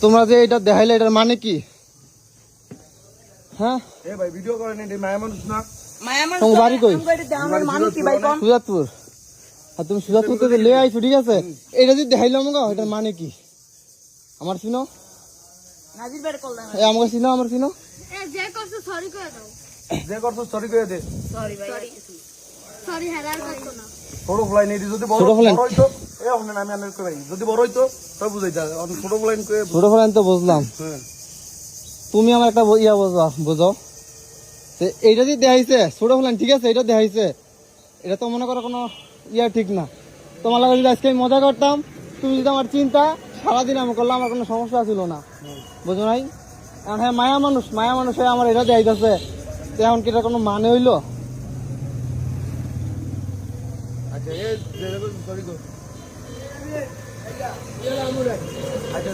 তোমরা যে এটা দেখাইলে এটার মানে কি? হ্যাঁ ভাই ভিডিও করেন, এটা মায়া মানুষ না? তোমার বাড়ি কই? সুজাতপুর। সুজাতপুর। আর তুমি সুজাতপুর থেকে লিয়ে আইছো, ঠিক আছে? এটা যদি দেখাইলাম এটার মানে কি? আমার চিনো? আমাকে চিনো, আমার চিনো? যে করছো সরি করে দে। ছোট ফ্লাই নেই, যদি বড় হইতো আমি আনার করে যদি বড় হইতো তবে বুঝাইতা। ছোট ফ্লাই করে ছোট ফ্লাই তো বুঝলাম, তুমি আমার একটা ইয়া বুঝো। এইটা যদি দেখাইছে ছোট ফ্লাই, ঠিক আছে, এটা দেখাইছে, এটা তো মনে করো কোনো ইয়া ঠিক না। তোমার লাগে যদি আজকে আমি মজা করতাম, তুমি যদি আমার চিন্তা সারাদিন আমি করলাম, আমার কোনো সমস্যা ছিল না, বুঝো নাই? এখন হ্যাঁ মায়া মানুষ হয়ে আমার এটা দেখাইতেছে, এখন কি এটা কোনো মানে হইলো? আচ্ছা সরি গো। আচ্ছা